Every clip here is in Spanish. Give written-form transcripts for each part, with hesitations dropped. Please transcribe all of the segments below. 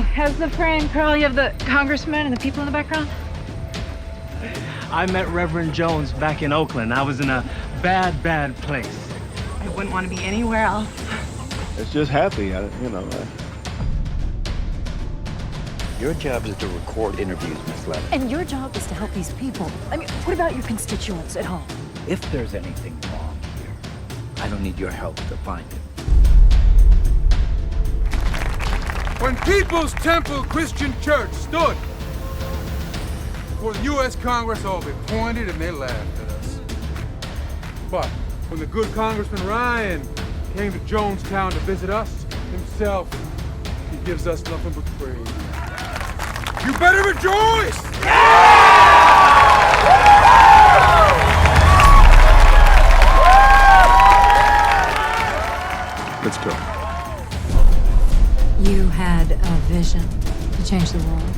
How's the frame, Carl? You have the congressman and the people in the background? I met Reverend Jones back in Oakland. I was in a bad place. I wouldn't want to be anywhere else. It's just happy, you know. Your job is to record interviews, Miss Levin. And your job is to help these people. I mean, what about your constituents at home? If there's anything wrong here, I don't need your help to find it. When People's Temple Christian Church stood before the U.S. Congress, all they pointed and they laughed at us. But when the good Congressman Ryan came to Jonestown to visit us himself, he gives us nothing but praise. You better rejoice! Let's go. You had a vision to change the world.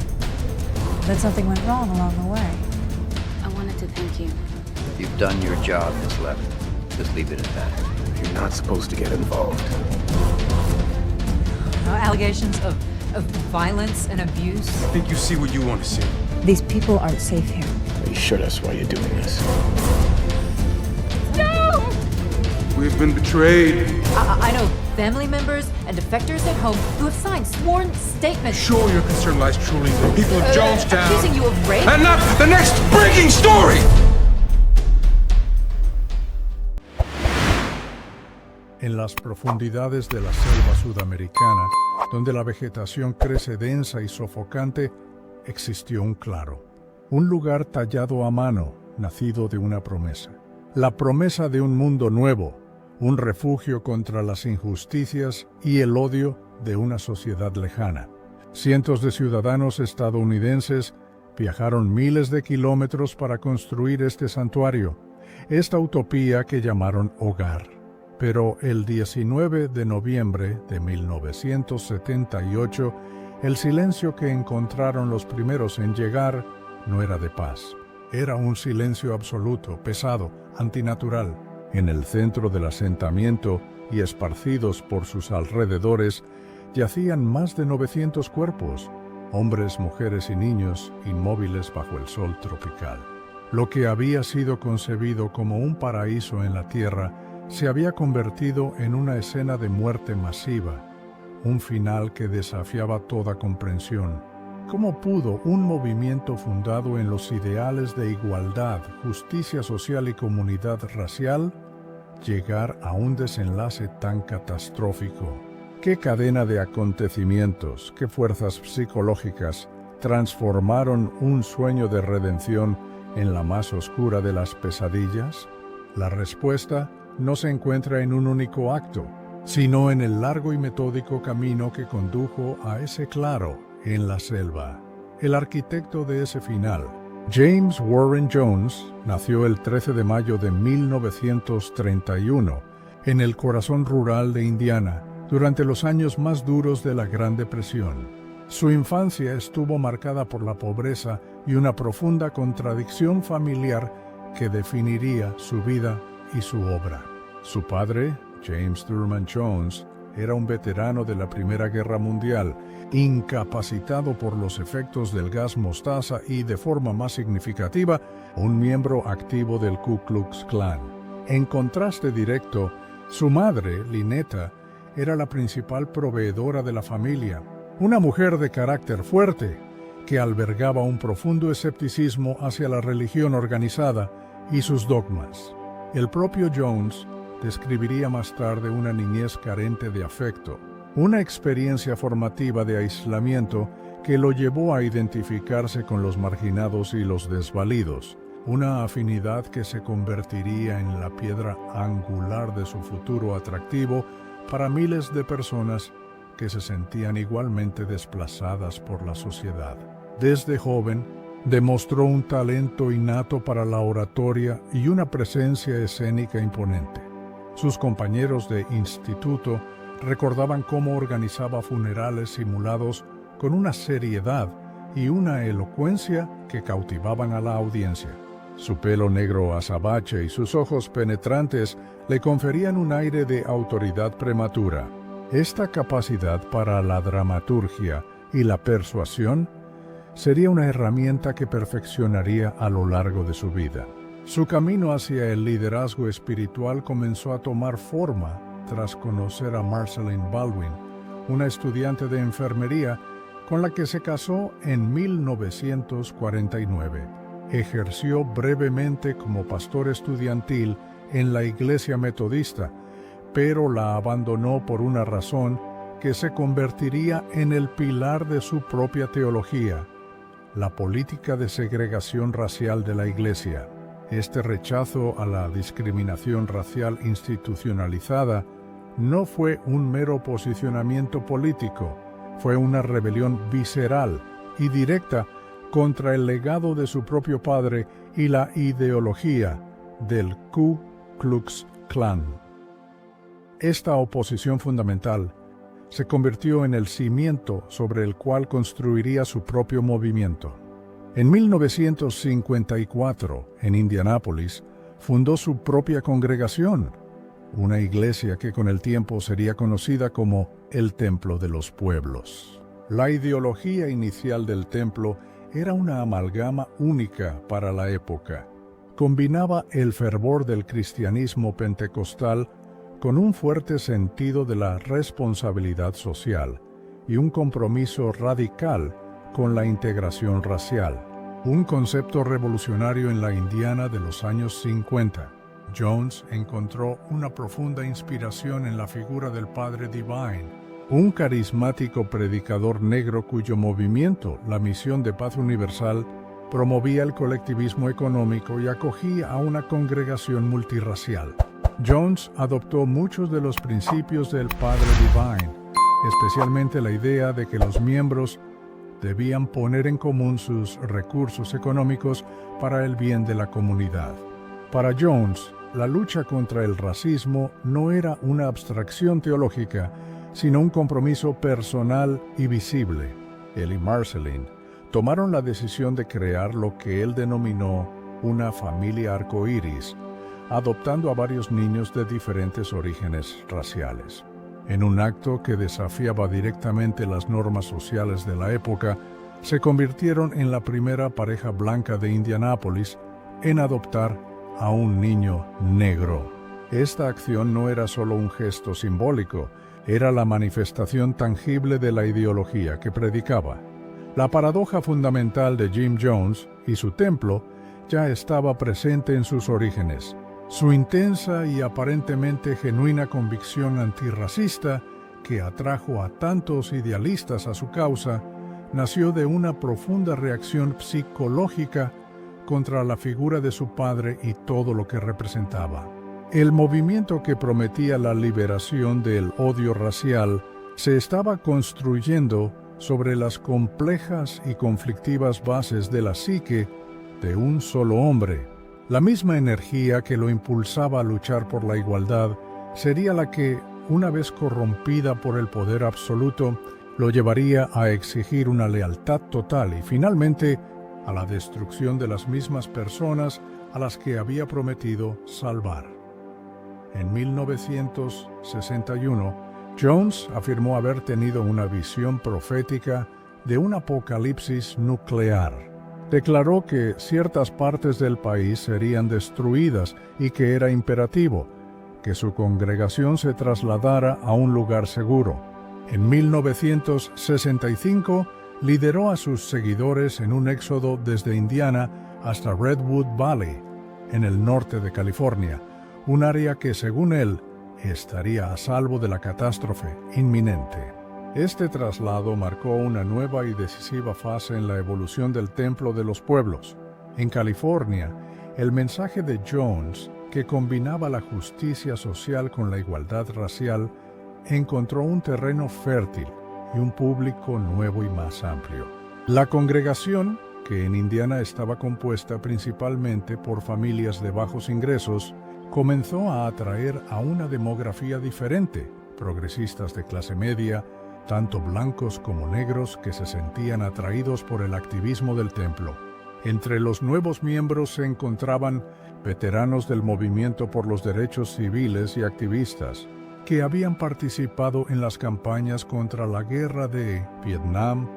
But something went wrong along the way. I wanted to thank you. You've done your job, Miss Levin. Just leave it at that. You're not supposed to get involved. Allegations of violence and abuse. I think you see what you want to see. These people aren't safe here. Are you sure that's why you're doing this? No! We've been betrayed. I know family members and defectors at home who have signed sworn statements. Sure, your concern lies truly in the people of Jonestown. Accusing you of rape. And not the next breaking story! En las profundidades de la selva sudamericana, donde la vegetación crece densa y sofocante, existió un claro. Un lugar tallado a mano, nacido de una promesa. La promesa de un mundo nuevo, un refugio contra las injusticias y el odio de una sociedad lejana. Cientos de ciudadanos estadounidenses viajaron miles de kilómetros para construir este santuario, esta utopía que llamaron hogar. Pero el 19 de noviembre de 1978, el silencio que encontraron los primeros en llegar no era de paz. Era un silencio absoluto, pesado, antinatural. En el centro del asentamiento y esparcidos por sus alrededores, yacían más de 900 cuerpos, hombres, mujeres y niños inmóviles bajo el sol tropical. Lo que había sido concebido como un paraíso en la tierra se había convertido en una escena de muerte masiva, un final que desafiaba toda comprensión. ¿Cómo pudo un movimiento fundado en los ideales de igualdad, justicia social y comunidad racial llegar a un desenlace tan catastrófico? ¿Qué cadena de acontecimientos, qué fuerzas psicológicas transformaron un sueño de redención en la más oscura de las pesadillas? La respuesta no se encuentra en un único acto, sino en el largo y metódico camino que condujo a ese claro en la selva. El arquitecto de ese final, James Warren Jones, nació el 13 de mayo de 1931 en el corazón rural de Indiana, durante los años más duros de la Gran Depresión. Su infancia estuvo marcada por la pobreza y una profunda contradicción familiar que definiría su vida y su obra. Su padre, James Thurman Jones, era un veterano de la Primera Guerra Mundial, incapacitado por los efectos del gas mostaza y, de forma más significativa, un miembro activo del Ku Klux Klan. En contraste directo, su madre, Lynetta, era la principal proveedora de la familia, una mujer de carácter fuerte que albergaba un profundo escepticismo hacia la religión organizada y sus dogmas. El propio Jones describiría más tarde una niñez carente de afecto, una experiencia formativa de aislamiento que lo llevó a identificarse con los marginados y los desvalidos, una afinidad que se convertiría en la piedra angular de su futuro atractivo para miles de personas que se sentían igualmente desplazadas por la sociedad. Desde joven, demostró un talento innato para la oratoria y una presencia escénica imponente. Sus compañeros de instituto recordaban cómo organizaba funerales simulados con una seriedad y una elocuencia que cautivaban a la audiencia. Su pelo negro azabache y sus ojos penetrantes le conferían un aire de autoridad prematura. Esta capacidad para la dramaturgia y la persuasión sería una herramienta que perfeccionaría a lo largo de su vida. Su camino hacia el liderazgo espiritual comenzó a tomar forma tras conocer a Marceline Baldwin, una estudiante de enfermería con la que se casó en 1949. Ejerció brevemente como pastor estudiantil en la iglesia metodista, pero la abandonó por una razón que se convertiría en el pilar de su propia teología: la política de segregación racial de la iglesia. Este rechazo a la discriminación racial institucionalizada no fue un mero posicionamiento político, fue una rebelión visceral y directa contra el legado de su propio padre y la ideología del Ku Klux Klan. Esta oposición fundamental se convirtió en el cimiento sobre el cual construiría su propio movimiento. En 1954, en Indianápolis, fundó su propia congregación, una iglesia que con el tiempo sería conocida como el Templo de los Pueblos. La ideología inicial del templo era una amalgama única para la época. Combinaba el fervor del cristianismo pentecostal con un fuerte sentido de la responsabilidad social y un compromiso radical con la integración racial, un concepto revolucionario en la Indiana de los años 50. Jones encontró una profunda inspiración en la figura del Padre Divine, un carismático predicador negro cuyo movimiento, la Misión de Paz Universal, promovía el colectivismo económico y acogía a una congregación multirracial. Jones adoptó muchos de los principios del Padre Divine, especialmente la idea de que los miembros debían poner en común sus recursos económicos para el bien de la comunidad. Para Jones, la lucha contra el racismo no era una abstracción teológica, sino un compromiso personal y visible. Él y Marceline tomaron la decisión de crear lo que él denominó una familia arcoíris, adoptando a varios niños de diferentes orígenes raciales. En un acto que desafiaba directamente las normas sociales de la época, se convirtieron en la primera pareja blanca de Indianápolis en adoptar a un niño negro. Esta acción no era solo un gesto simbólico, era la manifestación tangible de la ideología que predicaba. La paradoja fundamental de Jim Jones y su templo ya estaba presente en sus orígenes. Su intensa y aparentemente genuina convicción antirracista, que atrajo a tantos idealistas a su causa, nació de una profunda reacción psicológica contra la figura de su padre y todo lo que representaba. El movimiento que prometía la liberación del odio racial se estaba construyendo sobre las complejas y conflictivas bases de la psique de un solo hombre. La misma energía que lo impulsaba a luchar por la igualdad sería la que, una vez corrompida por el poder absoluto, lo llevaría a exigir una lealtad total y finalmente a la destrucción de las mismas personas a las que había prometido salvar. En 1961, Jones afirmó haber tenido una visión profética de un apocalipsis nuclear. Declaró que ciertas partes del país serían destruidas y que era imperativo que su congregación se trasladara a un lugar seguro. En 1965, lideró a sus seguidores en un éxodo desde Indiana hasta Redwood Valley, en el norte de California, un área que, según él, estaría a salvo de la catástrofe inminente. Este traslado marcó una nueva y decisiva fase en la evolución del Templo de los Pueblos. En California, el mensaje de Jones, que combinaba la justicia social con la igualdad racial, encontró un terreno fértil y un público nuevo y más amplio. La congregación, que en Indiana estaba compuesta principalmente por familias de bajos ingresos, comenzó a atraer a una demografía diferente, progresistas de clase media, tanto blancos como negros, que se sentían atraídos por el activismo del templo. Entre los nuevos miembros se encontraban veteranos del movimiento por los derechos civiles y activistas, que habían participado en las campañas contra la guerra de Vietnam,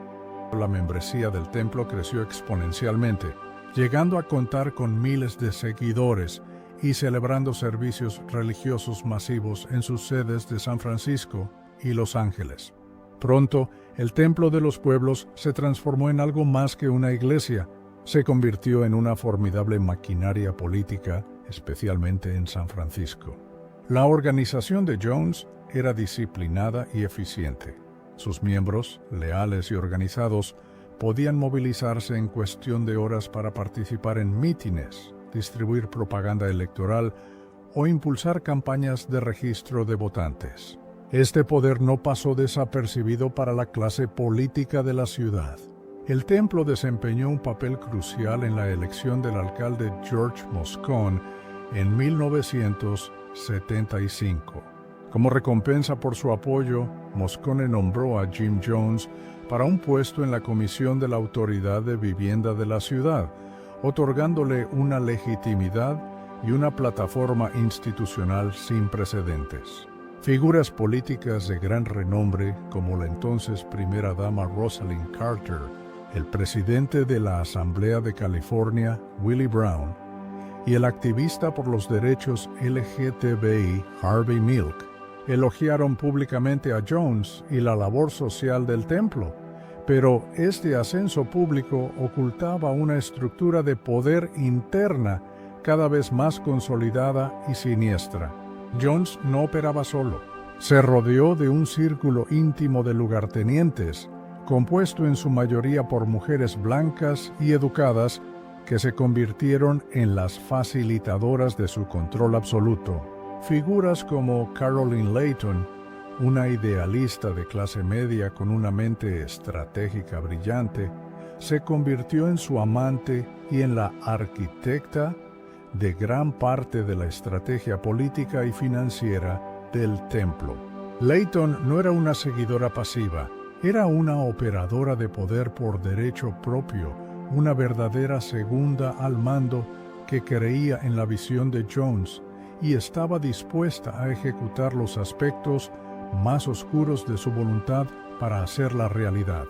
La membresía del templo creció exponencialmente, llegando a contar con miles de seguidores y celebrando servicios religiosos masivos en sus sedes de San Francisco y Los Ángeles. Pronto, el Templo de los Pueblos se transformó en algo más que una iglesia. Se convirtió en una formidable maquinaria política, especialmente en San Francisco. La organización de Jones era disciplinada y eficiente. Sus miembros, leales y organizados, podían movilizarse en cuestión de horas para participar en mítines, distribuir propaganda electoral o impulsar campañas de registro de votantes. Este poder no pasó desapercibido para la clase política de la ciudad. El templo desempeñó un papel crucial en la elección del alcalde George Moscone en 1975. Como recompensa por su apoyo, Moscone nombró a Jim Jones para un puesto en la Comisión de la Autoridad de Vivienda de la ciudad, otorgándole una legitimidad y una plataforma institucional sin precedentes. Figuras políticas de gran renombre, como la entonces primera dama Rosalind Carter, el presidente de la Asamblea de California, Willie Brown, y el activista por los derechos LGTBI, Harvey Milk, elogiaron públicamente a Jones y la labor social del templo, pero este ascenso público ocultaba una estructura de poder interna cada vez más consolidada y siniestra. Jones no operaba solo. Se rodeó de un círculo íntimo de lugartenientes, compuesto en su mayoría por mujeres blancas y educadas que se convirtieron en las facilitadoras de su control absoluto. Figuras como Caroline Layton, una idealista de clase media con una mente estratégica brillante, se convirtió en su amante y en la arquitecta de gran parte de la estrategia política y financiera del templo. Layton no era una seguidora pasiva, era una operadora de poder por derecho propio, una verdadera segunda al mando que creía en la visión de Jones y estaba dispuesta a ejecutar los aspectos más oscuros de su voluntad para hacerla realidad.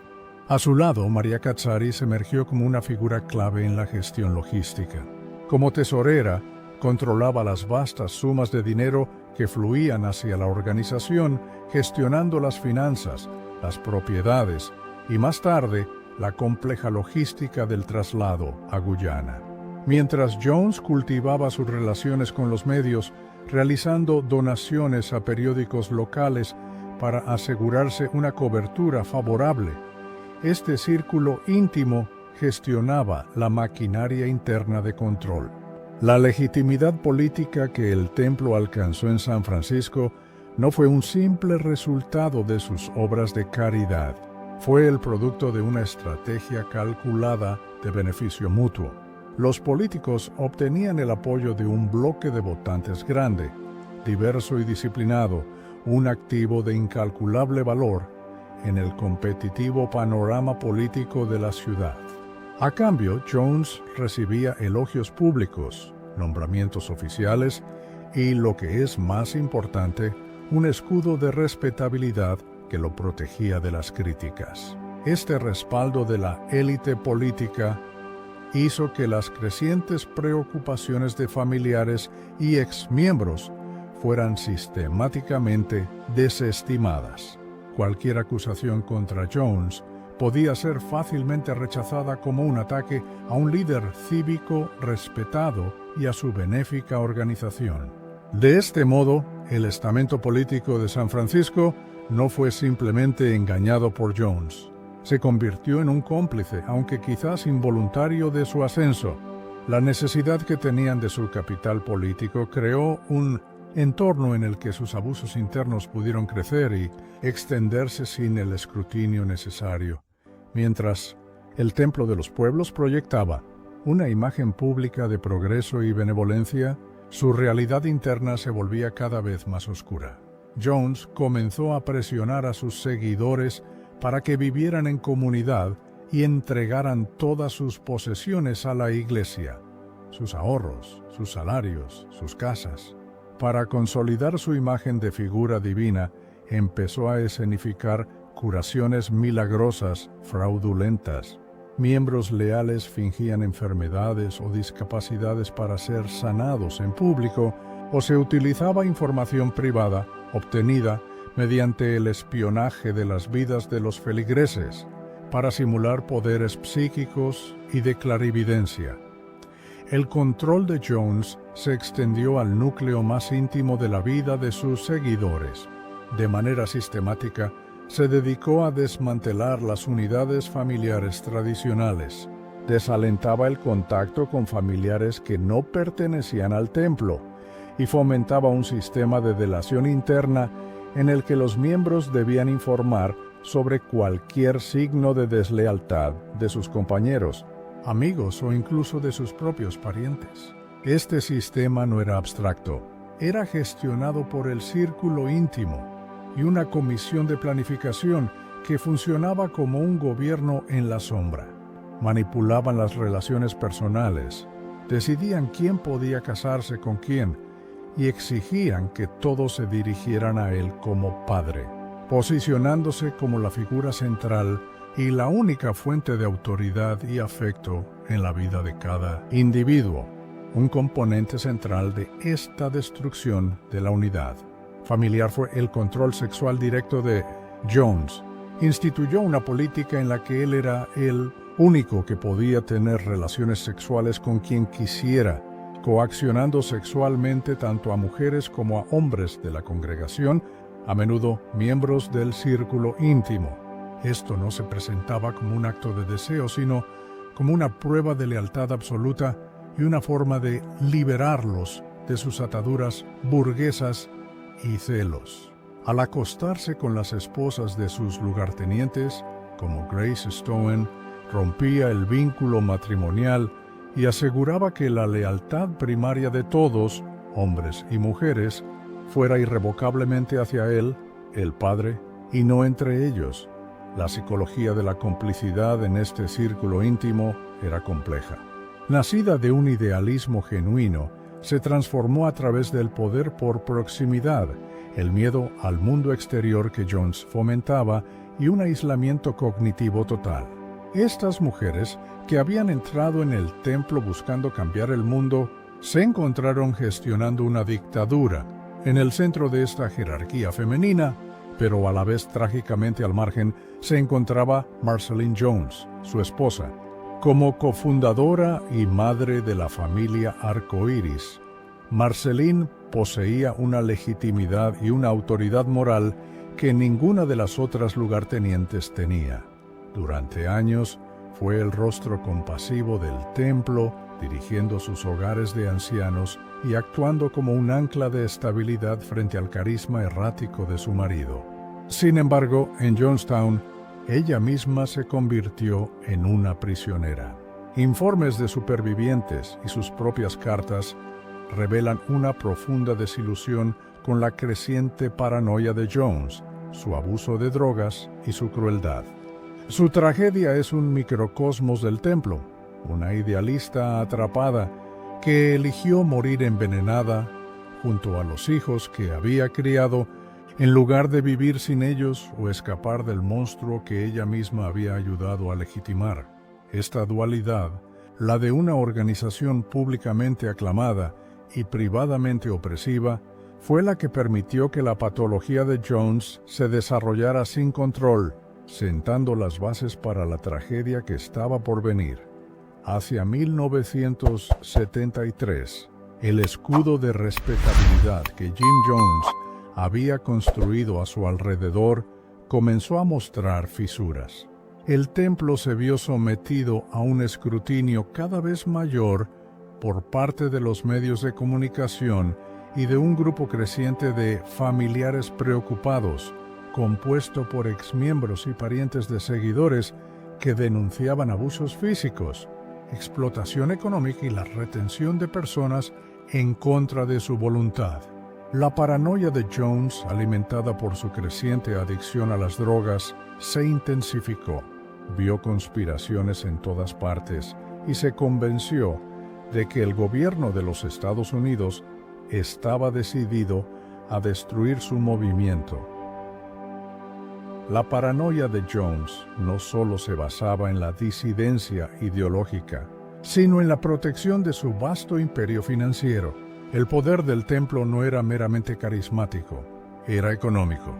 A su lado, María Katsaris emergió como una figura clave en la gestión logística. Como tesorera, controlaba las vastas sumas de dinero que fluían hacia la organización, gestionando las finanzas, las propiedades y más tarde la compleja logística del traslado a Guyana. Mientras Jones cultivaba sus relaciones con los medios, realizando donaciones a periódicos locales para asegurarse una cobertura favorable, este círculo íntimo gestionaba la maquinaria interna de control. La legitimidad política que el templo alcanzó en San Francisco no fue un simple resultado de sus obras de caridad, fue el producto de una estrategia calculada de beneficio mutuo. Los políticos obtenían el apoyo de un bloque de votantes grande, diverso y disciplinado, un activo de incalculable valor en el competitivo panorama político de la ciudad. A cambio, Jones recibía elogios públicos, nombramientos oficiales y, lo que es más importante, un escudo de respetabilidad que lo protegía de las críticas. Este respaldo de la élite política hizo que las crecientes preocupaciones de familiares y exmiembros fueran sistemáticamente desestimadas. Cualquier acusación contra Jones podía ser fácilmente rechazada como un ataque a un líder cívico respetado y a su benéfica organización. De este modo, el estamento político de San Francisco no fue simplemente engañado por Jones. Se convirtió en un cómplice, aunque quizás involuntario, de su ascenso. La necesidad que tenían de su capital político creó un entorno en el que sus abusos internos pudieron crecer y extenderse sin el escrutinio necesario. Mientras el Templo de los Pueblos proyectaba una imagen pública de progreso y benevolencia, su realidad interna se volvía cada vez más oscura. Jones comenzó a presionar a sus seguidores para que vivieran en comunidad y entregaran todas sus posesiones a la iglesia, sus ahorros, sus salarios, sus casas. Para consolidar su imagen de figura divina, empezó a escenificar curaciones milagrosas fraudulentas. Miembros leales fingían enfermedades o discapacidades para ser sanados en público, o se utilizaba información privada obtenida mediante el espionaje de las vidas de los feligreses para simular poderes psíquicos y de clarividencia. El control de Jones se extendió al núcleo más íntimo de la vida de sus seguidores. De manera sistemática, se dedicó a desmantelar las unidades familiares tradicionales. Desalentaba el contacto con familiares que no pertenecían al templo y fomentaba un sistema de delación interna en el que los miembros debían informar sobre cualquier signo de deslealtad de sus compañeros, amigos o incluso de sus propios parientes. Este sistema no era abstracto, era gestionado por el círculo íntimo y una comisión de planificación que funcionaba como un gobierno en la sombra. Manipulaban las relaciones personales, decidían quién podía casarse con quién y exigían que todos se dirigieran a él como padre, posicionándose como la figura central y la única fuente de autoridad y afecto en la vida de cada individuo, un componente central de esta destrucción de la unidad familiar fue el control sexual directo de Jones. Instituyó una política en la que él era el único que podía tener relaciones sexuales con quien quisiera, coaccionando sexualmente tanto a mujeres como a hombres de la congregación, a menudo miembros del círculo íntimo. Esto no se presentaba como un acto de deseo, sino como una prueba de lealtad absoluta y una forma de liberarlos de sus ataduras burguesas y celos. Al acostarse con las esposas de sus lugartenientes, como Grace Stone, rompía el vínculo matrimonial y aseguraba que la lealtad primaria de todos, hombres y mujeres, fuera irrevocablemente hacia él, el padre, y no entre ellos. La psicología de la complicidad en este círculo íntimo era compleja. Nacida de un idealismo genuino, se transformó a través del poder por proximidad, el miedo al mundo exterior que Jones fomentaba y un aislamiento cognitivo total. Estas mujeres, que habían entrado en el templo buscando cambiar el mundo, se encontraron gestionando una dictadura. En el centro de esta jerarquía femenina, pero a la vez trágicamente al margen, se encontraba Marceline Jones, su esposa. Como cofundadora y madre de la familia Arcoíris, Marceline poseía una legitimidad y una autoridad moral que ninguna de las otras lugartenientes tenía. Durante años fue el rostro compasivo del templo, dirigiendo sus hogares de ancianos y actuando como un ancla de estabilidad frente al carisma errático de su marido. Sin embargo, en Jonestown, ella misma se convirtió en una prisionera. Informes de supervivientes y sus propias cartas revelan una profunda desilusión con la creciente paranoia de Jones, su abuso de drogas y su crueldad. Su tragedia es un microcosmos del templo, una idealista atrapada que eligió morir envenenada junto a los hijos que había criado en lugar de vivir sin ellos o escapar del monstruo que ella misma había ayudado a legitimar. Esta dualidad, la de una organización públicamente aclamada y privadamente opresiva, fue la que permitió que la patología de Jones se desarrollara sin control, sentando las bases para la tragedia que estaba por venir. Hacia 1973, el escudo de respetabilidad que Jim Jones había construido a su alrededor comenzó a mostrar fisuras. El templo se vio sometido a un escrutinio cada vez mayor por parte de los medios de comunicación y de un grupo creciente de familiares preocupados, compuesto por exmiembros y parientes de seguidores que denunciaban abusos físicos, explotación económica y la retención de personas en contra de su voluntad. La paranoia de Jones, alimentada por su creciente adicción a las drogas, se intensificó. Vio conspiraciones en todas partes y se convenció de que el gobierno de los Estados Unidos estaba decidido a destruir su movimiento. La paranoia de Jones no solo se basaba en la disidencia ideológica, sino en la protección de su vasto imperio financiero. El poder del templo no era meramente carismático, era económico.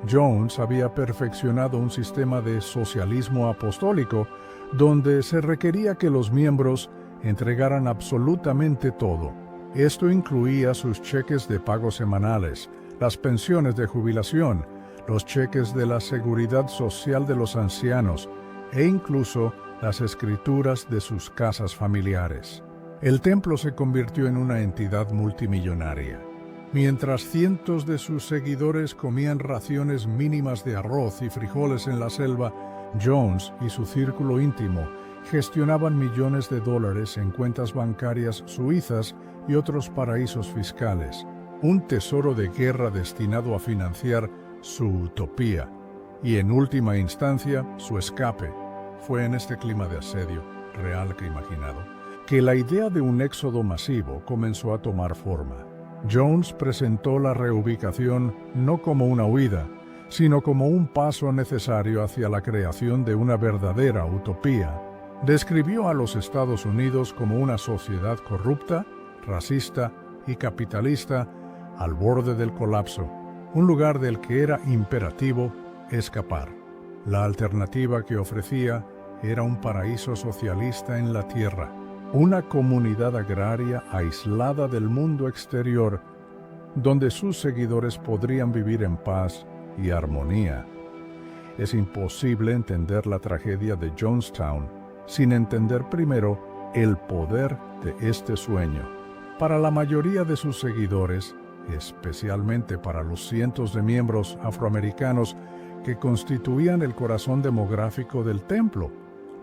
Jones había perfeccionado un sistema de socialismo apostólico donde se requería que los miembros entregaran absolutamente todo. Esto incluía sus cheques de pago semanales, las pensiones de jubilación, los cheques de la seguridad social de los ancianos e incluso las escrituras de sus casas familiares. El templo se convirtió en una entidad multimillonaria. Mientras cientos de sus seguidores comían raciones mínimas de arroz y frijoles en la selva, Jones y su círculo íntimo gestionaban millones de dólares en cuentas bancarias suizas y otros paraísos fiscales, un tesoro de guerra destinado a financiar su utopía y, en última instancia, su escape. Fue en este clima de asedio, real que imaginado, que la idea de un éxodo masivo comenzó a tomar forma. Jones presentó la reubicación no como una huida, sino como un paso necesario hacia la creación de una verdadera utopía. Describió a los Estados Unidos como una sociedad corrupta, racista y capitalista al borde del colapso, un lugar del que era imperativo escapar. La alternativa que ofrecía era un paraíso socialista en la tierra, una comunidad agraria aislada del mundo exterior, donde sus seguidores podrían vivir en paz y armonía. Es imposible entender la tragedia de Jonestown sin entender primero el poder de este sueño. Para la mayoría de sus seguidores, especialmente para los cientos de miembros afroamericanos que constituían el corazón demográfico del templo,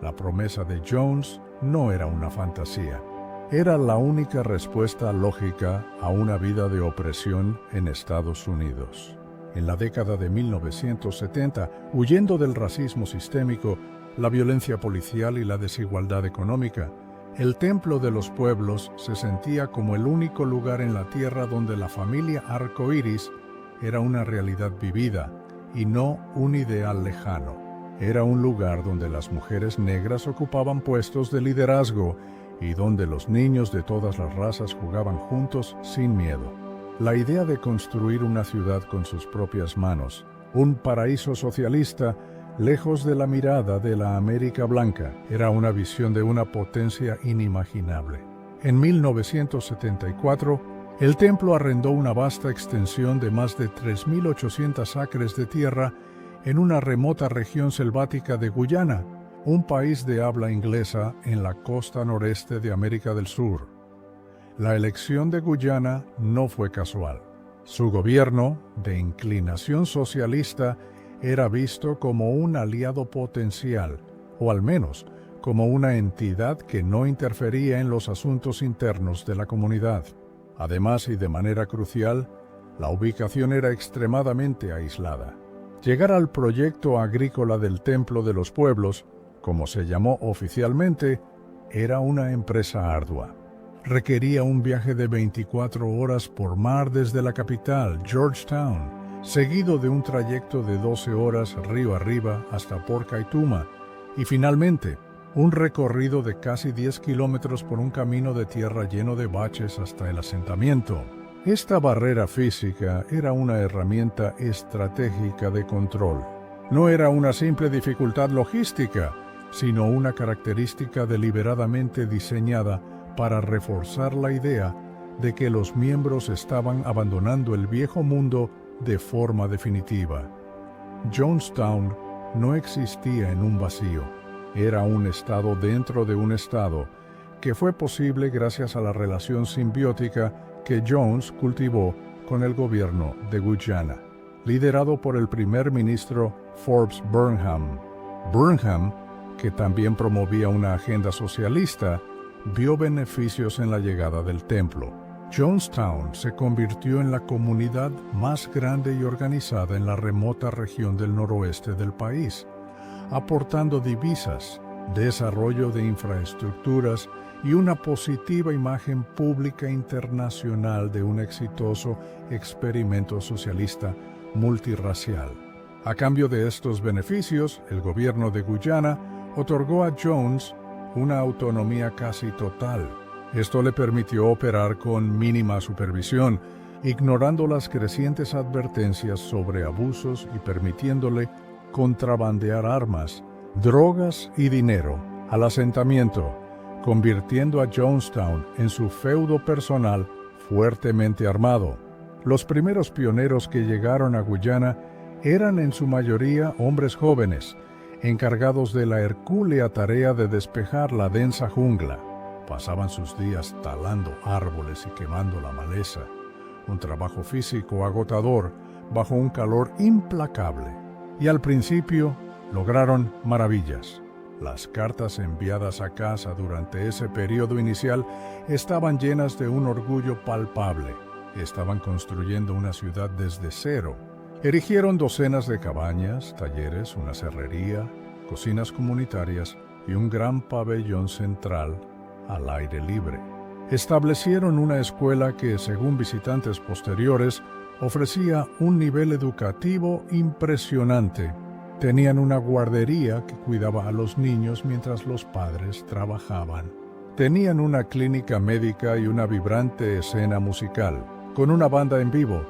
la promesa de Jones no era una fantasía. Era la única respuesta lógica a una vida de opresión en Estados Unidos. En la década de 1970, huyendo del racismo sistémico, la violencia policial y la desigualdad económica, el Templo de los Pueblos se sentía como el único lugar en la tierra donde la familia arcoíris era una realidad vivida y no un ideal lejano. Era un lugar donde las mujeres negras ocupaban puestos de liderazgo y donde los niños de todas las razas jugaban juntos sin miedo. La idea de construir una ciudad con sus propias manos, un paraíso socialista, lejos de la mirada de la América blanca, era una visión de una potencia inimaginable. En 1974, el templo arrendó una vasta extensión de más de 3.800 acres de tierra en una remota región selvática de Guyana, un país de habla inglesa en la costa noreste de América del Sur. La elección de Guyana no fue casual. Su gobierno, de inclinación socialista, era visto como un aliado potencial, o al menos como una entidad que no interfería en los asuntos internos de la comunidad. Además, y de manera crucial, la ubicación era extremadamente aislada. Llegar al proyecto agrícola del Templo de los Pueblos, como se llamó oficialmente, era una empresa ardua. Requería un viaje de 24 horas por mar desde la capital, Georgetown, seguido de un trayecto de 12 horas río arriba hasta Port Kaituma, y finalmente, un recorrido de casi 10 kilómetros por un camino de tierra lleno de baches hasta el asentamiento. Esta barrera física era una herramienta estratégica de control. No era una simple dificultad logística, sino una característica deliberadamente diseñada para reforzar la idea de que los miembros estaban abandonando el viejo mundo de forma definitiva. Jonestown no existía en un vacío. Era un estado dentro de un estado, que fue posible gracias a la relación simbiótica que Jones cultivó con el gobierno de Guyana, liderado por el primer ministro Forbes Burnham. Burnham, que también promovía una agenda socialista, vio beneficios en la llegada del templo. Jonestown se convirtió en la comunidad más grande y organizada en la remota región del noroeste del país, aportando divisas, desarrollo de infraestructuras y una positiva imagen pública internacional de un exitoso experimento socialista multirracial. A cambio de estos beneficios, el gobierno de Guyana otorgó a Jones una autonomía casi total. Esto le permitió operar con mínima supervisión, ignorando las crecientes advertencias sobre abusos y permitiéndole contrabandear armas, drogas y dinero al asentamiento, convirtiendo a Jonestown en su feudo personal fuertemente armado. Los primeros pioneros que llegaron a Guyana eran en su mayoría hombres jóvenes, encargados de la hercúlea tarea de despejar la densa jungla. Pasaban sus días talando árboles y quemando la maleza, un trabajo físico agotador bajo un calor implacable. Y al principio lograron maravillas. Las cartas enviadas a casa durante ese periodo inicial estaban llenas de un orgullo palpable. Estaban construyendo una ciudad desde cero. Erigieron docenas de cabañas, talleres, una serrería, cocinas comunitarias y un gran pabellón central al aire libre. Establecieron una escuela que, según visitantes posteriores, ofrecía un nivel educativo impresionante. Tenían una guardería que cuidaba a los niños mientras los padres trabajaban. Tenían una clínica médica y una vibrante escena musical, con una banda en vivo,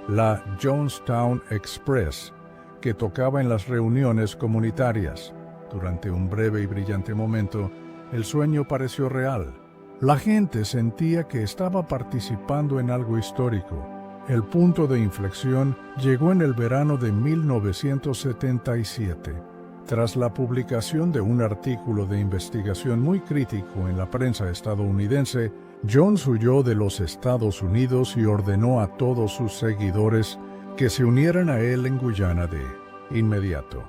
la Jonestown Express, que tocaba en las reuniones comunitarias. Durante un breve y brillante momento, el sueño pareció real. La gente sentía que estaba participando en algo histórico. El punto de inflexión llegó en el verano de 1977. Tras la publicación de un artículo de investigación muy crítico en la prensa estadounidense, Jones huyó de los Estados Unidos y ordenó a todos sus seguidores que se unieran a él en Guyana de inmediato.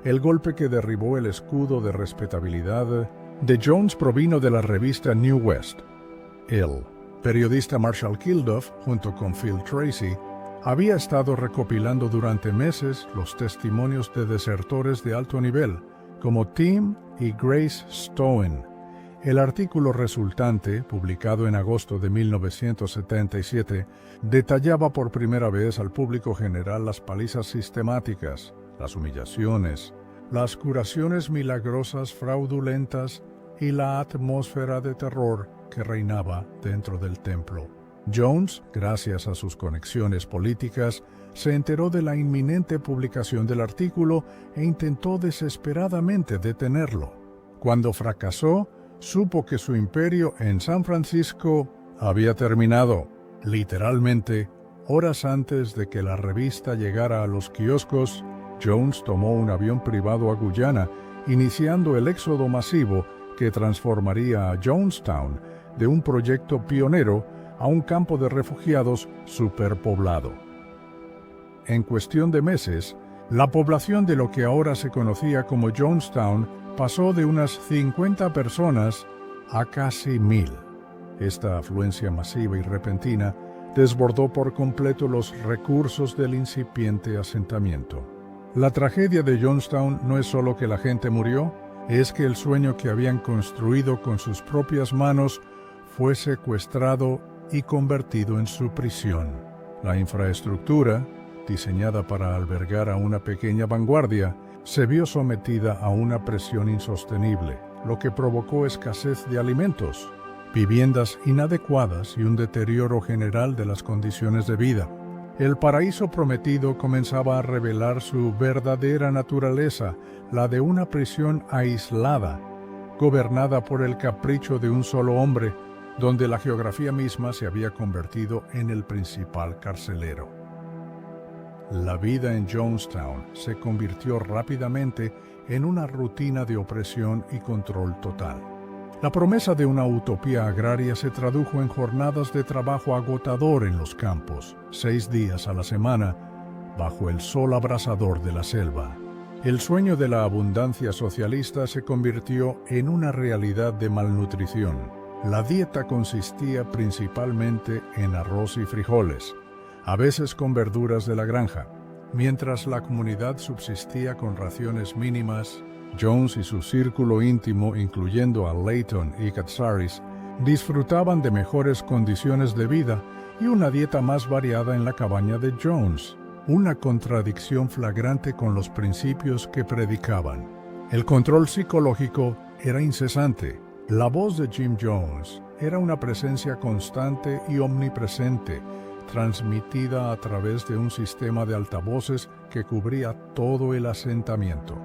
El golpe que derribó el escudo de respetabilidad de Jones provino de la revista New West. El periodista Marshall Kilduff, junto con Phil Tracy, había estado recopilando durante meses los testimonios de desertores de alto nivel, como Tim y Grace Stowen. El artículo resultante, publicado en agosto de 1977, detallaba por primera vez al público general las palizas sistemáticas, las humillaciones, las curaciones milagrosas fraudulentas y la atmósfera de terror que reinaba dentro del templo. Jones, gracias a sus conexiones políticas, se enteró de la inminente publicación del artículo e intentó desesperadamente detenerlo. Cuando fracasó, supo que su imperio en San Francisco había terminado. Literalmente, horas antes de que la revista llegara a los kioscos, Jones tomó un avión privado a Guyana, iniciando el éxodo masivo que transformaría a Jonestown de un proyecto pionero a un campo de refugiados superpoblado. En cuestión de meses, la población de lo que ahora se conocía como Jonestown pasó de unas 50 personas a casi 1000. Esta afluencia masiva y repentina desbordó por completo los recursos del incipiente asentamiento. La tragedia de Jonestown no es solo que la gente murió, es que el sueño que habían construido con sus propias manos fue secuestrado y convertido en su prisión. La infraestructura, diseñada para albergar a una pequeña vanguardia, se vio sometida a una presión insostenible, lo que provocó escasez de alimentos, viviendas inadecuadas y un deterioro general de las condiciones de vida. El paraíso prometido comenzaba a revelar su verdadera naturaleza, la de una prisión aislada, gobernada por el capricho de un solo hombre, donde la geografía misma se había convertido en el principal carcelero. La vida en Jonestown se convirtió rápidamente en una rutina de opresión y control total. La promesa de una utopía agraria se tradujo en jornadas de trabajo agotador en los campos, 6 días a la semana, bajo el sol abrasador de la selva. El sueño de la abundancia socialista se convirtió en una realidad de malnutrición. La dieta consistía principalmente en arroz y frijoles, a veces con verduras de la granja. Mientras la comunidad subsistía con raciones mínimas, Jones y su círculo íntimo, incluyendo a Layton y Katsaris, disfrutaban de mejores condiciones de vida y una dieta más variada en la cabaña de Jones. una contradicción flagrante con los principios que predicaban. El control psicológico era incesante. La voz de Jim Jones era una presencia constante y omnipresente, transmitida a través de un sistema de altavoces que cubría todo el asentamiento.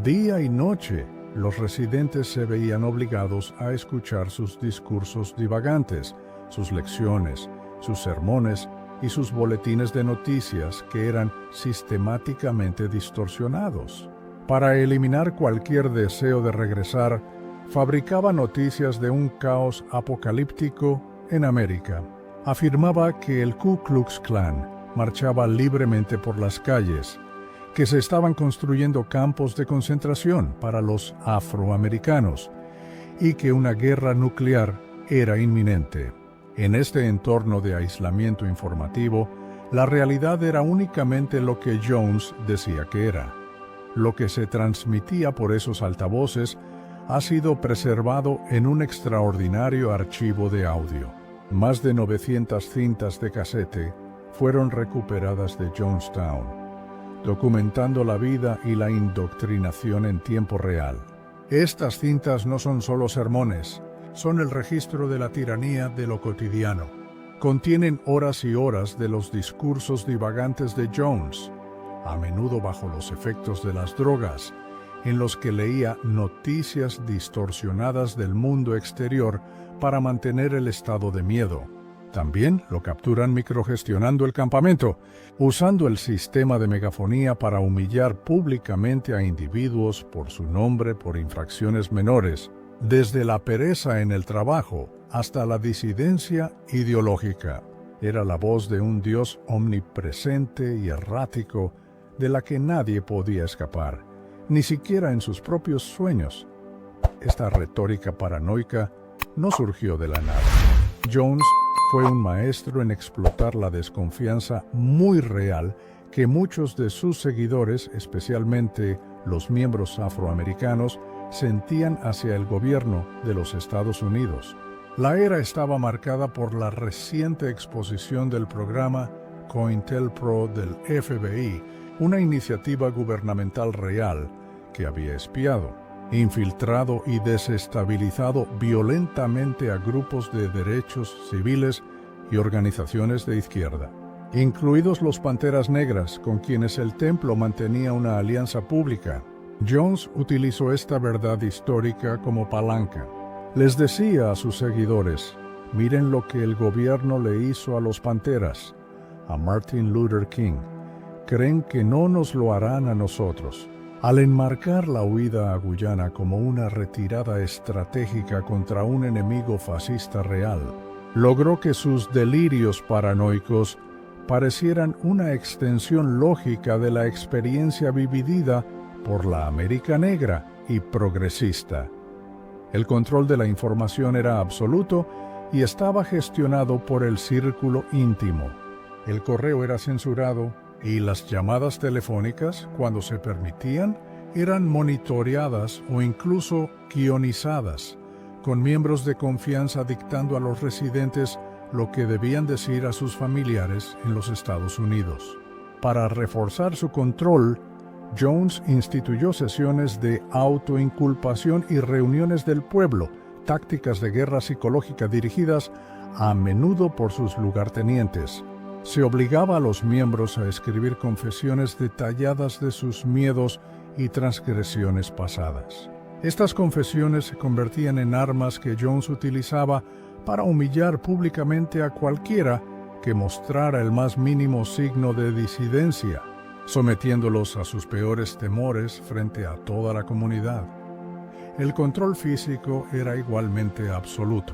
Día y noche, los residentes se veían obligados a escuchar sus discursos divagantes, sus lecciones, sus sermones y sus boletines de noticias que eran sistemáticamente distorsionados. Para eliminar cualquier deseo de regresar, fabricaba noticias de un caos apocalíptico en América. Afirmaba que el Ku Klux Klan marchaba libremente por las calles, que se estaban construyendo campos de concentración para los afroamericanos y que una guerra nuclear era inminente. En este entorno de aislamiento informativo, la realidad era únicamente lo que Jones decía que era. Lo que se transmitía por esos altavoces ha sido preservado en un extraordinario archivo de audio. Más de 900 cintas de casete fueron recuperadas de Jonestown, documentando la vida y la indoctrinación en tiempo real. Estas cintas no son solo sermones, son el registro de la tiranía de lo cotidiano. Contienen horas y horas de los discursos divagantes de Jones, a menudo bajo los efectos de las drogas, en los que leía noticias distorsionadas del mundo exterior para mantener el estado de miedo. También lo capturan microgestionando el campamento, usando el sistema de megafonía para humillar públicamente a individuos por su nombre por infracciones menores, desde la pereza en el trabajo hasta la disidencia ideológica. Era la voz de un Dios omnipresente y errático de la que nadie podía escapar, ni siquiera en sus propios sueños. Esta retórica paranoica no surgió de la nada. Jones fue un maestro en explotar la desconfianza muy real que muchos de sus seguidores, especialmente los miembros afroamericanos, sentían hacia el gobierno de los Estados Unidos. La era estaba marcada por la reciente exposición del programa COINTELPRO del FBI, una iniciativa gubernamental real que había espiado, infiltrado y desestabilizado violentamente a grupos de derechos civiles y organizaciones de izquierda, incluidos los Panteras Negras, con quienes el templo mantenía una alianza pública. Jones utilizó esta verdad histórica como palanca. Les decía a sus seguidores: miren lo que el gobierno le hizo a los Panteras, a Martin Luther King. Creen que no nos lo harán a nosotros. Al enmarcar la huida a Guyana como una retirada estratégica contra un enemigo fascista real, logró que sus delirios paranoicos parecieran una extensión lógica de la experiencia vivida por la América negra y progresista. El control de la información era absoluto y estaba gestionado por el círculo íntimo. El correo era censurado y las llamadas telefónicas, cuando se permitían, eran monitoreadas o incluso guionizadas, con miembros de confianza dictando a los residentes lo que debían decir a sus familiares en los Estados Unidos. Para reforzar su control, Jones instituyó sesiones de autoinculpación y reuniones del pueblo, tácticas de guerra psicológica dirigidas a menudo por sus lugartenientes. Se obligaba a los miembros a escribir confesiones detalladas de sus miedos y transgresiones pasadas. Estas confesiones se convertían en armas que Jones utilizaba para humillar públicamente a cualquiera que mostrara el más mínimo signo de disidencia, sometiéndolos a sus peores temores frente a toda la comunidad. El control físico era igualmente absoluto.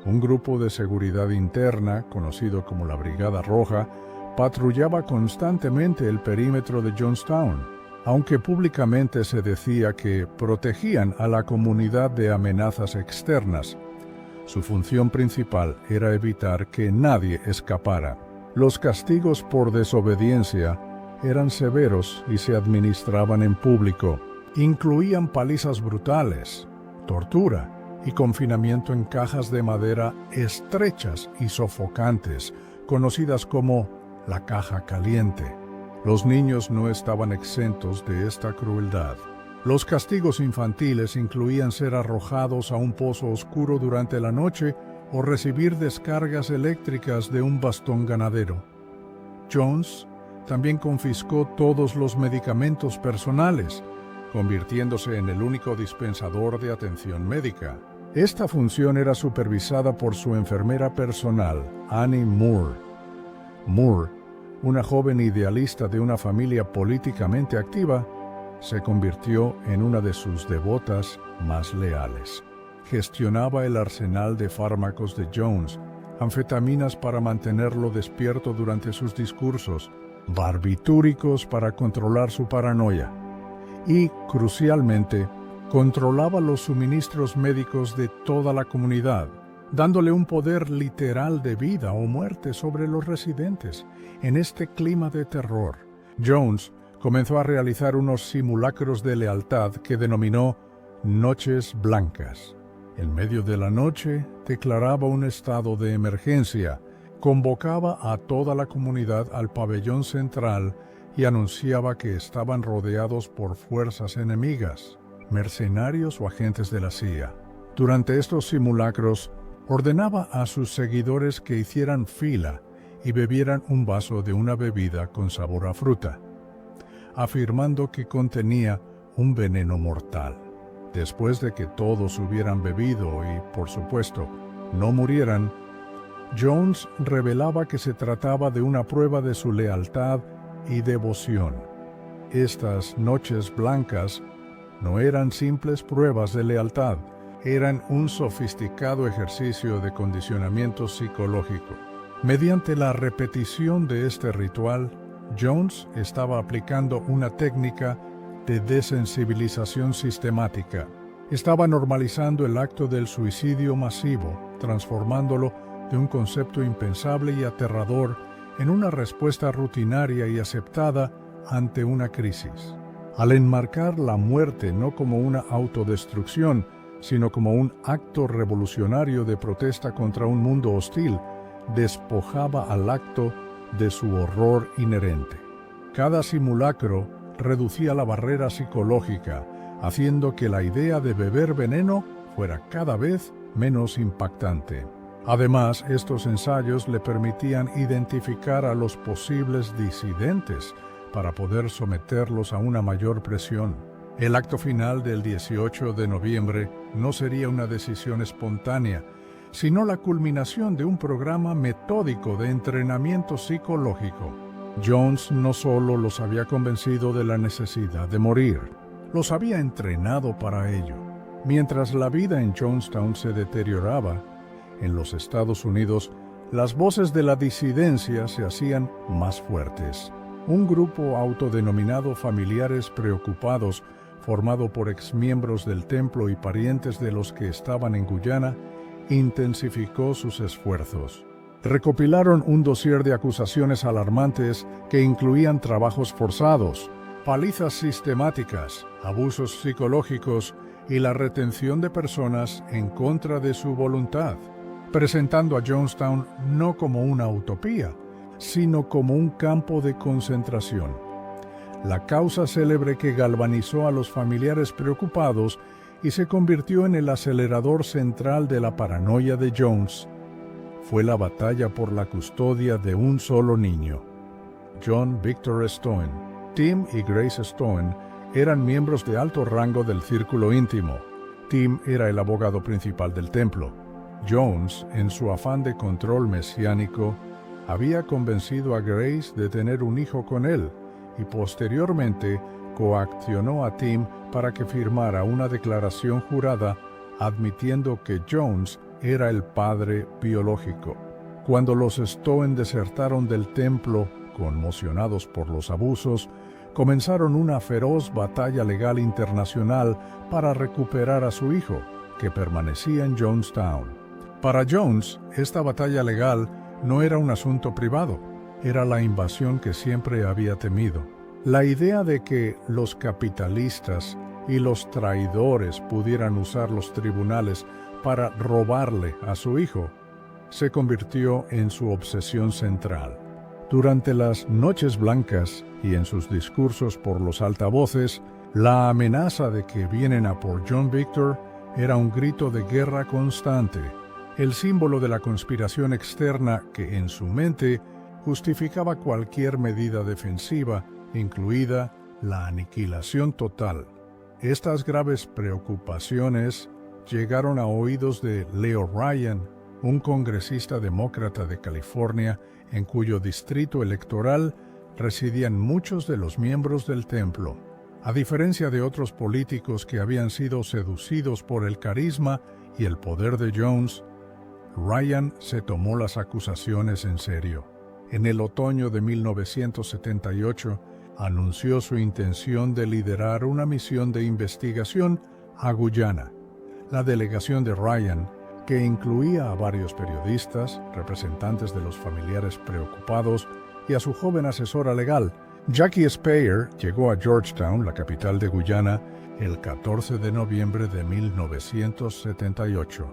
Un grupo de seguridad interna, conocido como la Brigada Roja, patrullaba constantemente el perímetro de Jonestown, aunque públicamente se decía que protegían a la comunidad de amenazas externas. Su función principal era evitar que nadie escapara. Los castigos por desobediencia eran severos y se administraban en público. Incluían palizas brutales, tortura y confinamiento en cajas de madera estrechas y sofocantes, conocidas como la caja caliente. Los niños no estaban exentos de esta crueldad. Los castigos infantiles incluían ser arrojados a un pozo oscuro durante la noche o recibir descargas eléctricas de un bastón ganadero. Jones también confiscó todos los medicamentos personales, convirtiéndose en el único dispensador de atención médica. Esta función era supervisada por su enfermera personal, Annie Moore. Moore, una joven idealista de una familia políticamente activa, se convirtió en una de sus devotas más leales. Gestionaba el arsenal de fármacos de Jones, anfetaminas para mantenerlo despierto durante sus discursos, barbitúricos para controlar su paranoia y, crucialmente, controlaba los suministros médicos de toda la comunidad, dándole un poder literal de vida o muerte sobre los residentes. En este clima de terror, Jones comenzó a realizar unos simulacros de lealtad que denominó Noches Blancas. En medio de la noche, declaraba un estado de emergencia, convocaba a toda la comunidad al pabellón central y anunciaba que estaban rodeados por fuerzas enemigas, mercenarios o agentes de la CIA. Durante estos simulacros, ordenaba a sus seguidores que hicieran fila y bebieran un vaso de una bebida con sabor a fruta, afirmando que contenía un veneno mortal. Después de que todos hubieran bebido y, por supuesto, no murieran, Jones revelaba que se trataba de una prueba de su lealtad y devoción. Estas noches blancas no eran simples pruebas de lealtad, eran un sofisticado ejercicio de condicionamiento psicológico. Mediante la repetición de este ritual, Jones estaba aplicando una técnica de desensibilización sistemática. Estaba normalizando el acto del suicidio masivo, transformándolo de un concepto impensable y aterrador en una respuesta rutinaria y aceptada ante una crisis. Al enmarcar la muerte no como una autodestrucción, sino como un acto revolucionario de protesta contra un mundo hostil, despojaba al acto de su horror inherente. Cada simulacro reducía la barrera psicológica, haciendo que la idea de beber veneno fuera cada vez menos impactante. Además, estos ensayos le permitían identificar a los posibles disidentes para poder someterlos a una mayor presión. El acto final del 18 de noviembre no sería una decisión espontánea, sino la culminación de un programa metódico de entrenamiento psicológico. Jones no solo los había convencido de la necesidad de morir, los había entrenado para ello. Mientras la vida en Jonestown se deterioraba, en los Estados Unidos, las voces de la disidencia se hacían más fuertes. Un grupo autodenominado Familiares Preocupados, formado por exmiembros del templo y parientes de los que estaban en Guyana, intensificó sus esfuerzos. Recopilaron un dossier de acusaciones alarmantes que incluían trabajos forzados, palizas sistemáticas, abusos psicológicos y la retención de personas en contra de su voluntad, presentando a Jonestown no como una utopía, sino como un campo de concentración. La causa célebre que galvanizó a los familiares preocupados y se convirtió en el acelerador central de la paranoia de Jones fue la batalla por la custodia de un solo niño, John Victor Stone. Tim y Grace Stone eran miembros de alto rango del círculo íntimo. Tim era el abogado principal del templo. Jones, en su afán de control mesiánico, había convencido a Grace de tener un hijo con él y posteriormente coaccionó a Tim para que firmara una declaración jurada admitiendo que Jones era el padre biológico. Cuando los Stone desertaron del templo, conmocionados por los abusos, comenzaron una feroz batalla legal internacional para recuperar a su hijo, que permanecía en Jonestown. Para Jones, esta batalla legal no era un asunto privado, era la invasión que siempre había temido. La idea de que los capitalistas y los traidores pudieran usar los tribunales para robarle a su hijo se convirtió en su obsesión central. Durante las noches blancas y en sus discursos por los altavoces, la amenaza de que vienen a por John Victor era un grito de guerra constante, el símbolo de la conspiración externa que en su mente justificaba cualquier medida defensiva, incluida la aniquilación total. Estas graves preocupaciones llegaron a oídos de Leo Ryan, un congresista demócrata de California en cuyo distrito electoral residían muchos de los miembros del templo. A diferencia de otros políticos que habían sido seducidos por el carisma y el poder de Jones, Ryan se tomó las acusaciones en serio. En el otoño de 1978, anunció su intención de liderar una misión de investigación a Guyana. La delegación de Ryan, que incluía a varios periodistas, representantes de los familiares preocupados y a su joven asesora legal, Jackie Speyer, llegó a Georgetown, la capital de Guyana, el 14 de noviembre de 1978.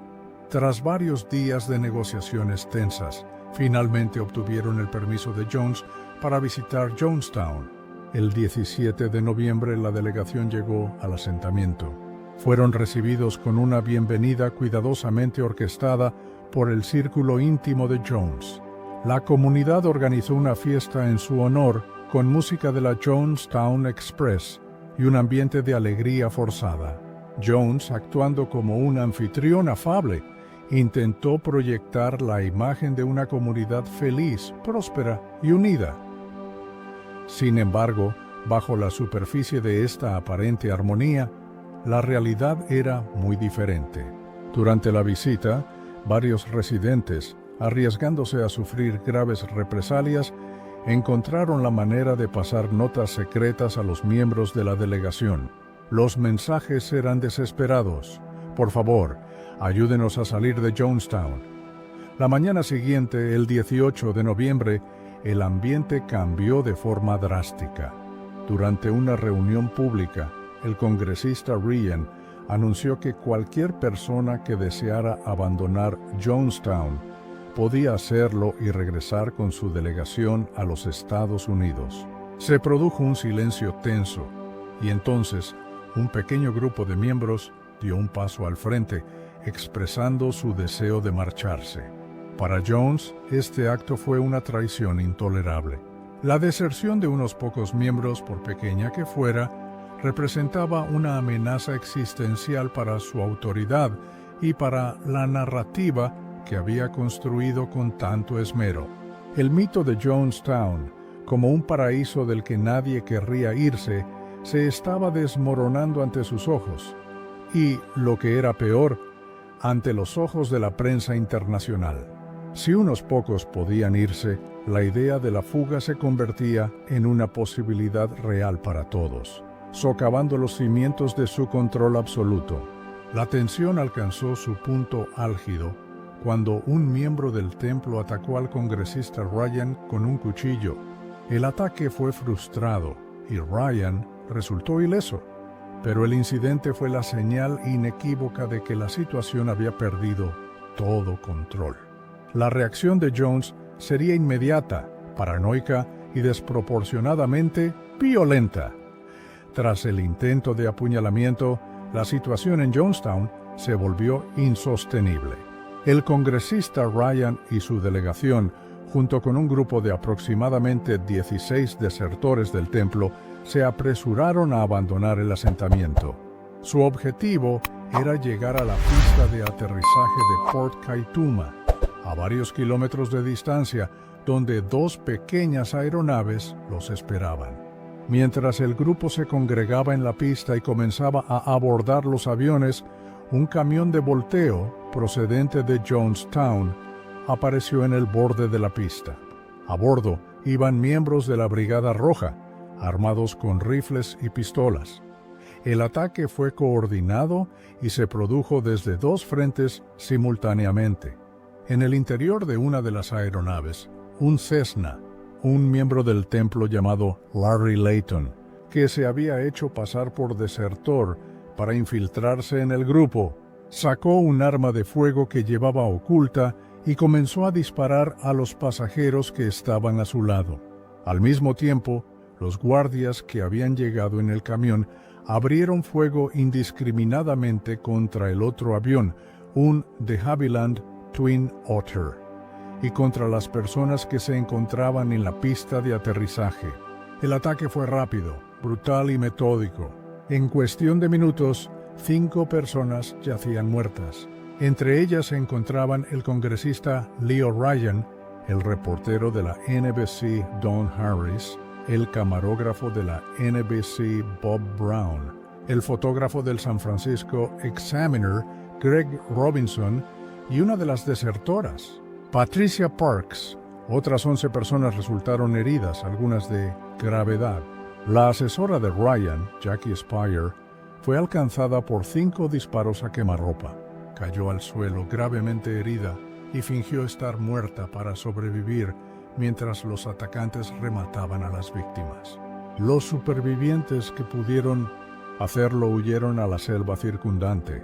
Tras varios días de negociaciones tensas, finalmente obtuvieron el permiso de Jones para visitar Jonestown. El 17 de noviembre la delegación llegó al asentamiento. Fueron recibidos con una bienvenida cuidadosamente orquestada por el círculo íntimo de Jones. La comunidad organizó una fiesta en su honor con música de la Jonestown Express y un ambiente de alegría forzada. Jones, actuando como un anfitrión afable, intentó proyectar la imagen de una comunidad feliz, próspera y unida. Sin embargo, bajo la superficie de esta aparente armonía, la realidad era muy diferente. Durante la visita, varios residentes, arriesgándose a sufrir graves represalias, encontraron la manera de pasar notas secretas a los miembros de la delegación. Los mensajes eran desesperados. Por favor, ayúdenos a salir de Jonestown. La mañana siguiente, el 18 de noviembre, el ambiente cambió de forma drástica. Durante una reunión pública, el congresista Ryan anunció que cualquier persona que deseara abandonar Jonestown podía hacerlo y regresar con su delegación a los Estados Unidos. Se produjo un silencio tenso, y entonces un pequeño grupo de miembros dio un paso al frente, expresando su deseo de marcharse. Para Jones, este acto fue una traición intolerable. La deserción de unos pocos miembros, por pequeña que fuera, representaba una amenaza existencial para su autoridad y para la narrativa que había construido con tanto esmero. El mito de Jonestown, como un paraíso del que nadie querría irse, se estaba desmoronando ante sus ojos, y, lo que era peor, ante los ojos de la prensa internacional. Si unos pocos podían irse, la idea de la fuga se convertía en una posibilidad real para todos, socavando los cimientos de su control absoluto. La tensión alcanzó su punto álgido cuando un miembro del templo atacó al congresista Ryan con un cuchillo. El ataque fue frustrado y Ryan resultó ileso, pero el incidente fue la señal inequívoca de que la situación había perdido todo control. La reacción de Jones sería inmediata, paranoica y desproporcionadamente violenta. Tras el intento de apuñalamiento, la situación en Jonestown se volvió insostenible. El congresista Ryan y su delegación, junto con un grupo de aproximadamente 16 desertores del templo, se apresuraron a abandonar el asentamiento. Su objetivo era llegar a la pista de aterrizaje de Port Kaituma, a varios kilómetros de distancia, donde dos pequeñas aeronaves los esperaban. Mientras el grupo se congregaba en la pista y comenzaba a abordar los aviones, un camión de volteo procedente de Jonestown apareció en el borde de la pista. A bordo iban miembros de la Brigada Roja, armados con rifles y pistolas. El ataque fue coordinado y se produjo desde dos frentes simultáneamente. En el interior de una de las aeronaves, un Cessna, un miembro del templo llamado Larry Layton, que se había hecho pasar por desertor para infiltrarse en el grupo, sacó un arma de fuego que llevaba oculta y comenzó a disparar a los pasajeros que estaban a su lado. Al mismo tiempo, los guardias que habían llegado en el camión abrieron fuego indiscriminadamente contra el otro avión, un de Havilland Twin Otter, y contra las personas que se encontraban en la pista de aterrizaje. El ataque fue rápido, brutal y metódico. En cuestión de minutos, 5 personas yacían muertas. Entre ellas se encontraban el congresista Leo Ryan, el reportero de la NBC Don Harris, el camarógrafo de la NBC Bob Brown, el fotógrafo del San Francisco Examiner Greg Robinson y una de las desertoras, Patricia Parks. Otras 11 personas resultaron heridas, algunas de gravedad. La asesora de Ryan, Jackie Spire, fue alcanzada por 5 disparos a quemarropa. Cayó al suelo gravemente herida y fingió estar muerta para sobrevivir mientras los atacantes remataban a las víctimas. Los supervivientes que pudieron hacerlo huyeron a la selva circundante.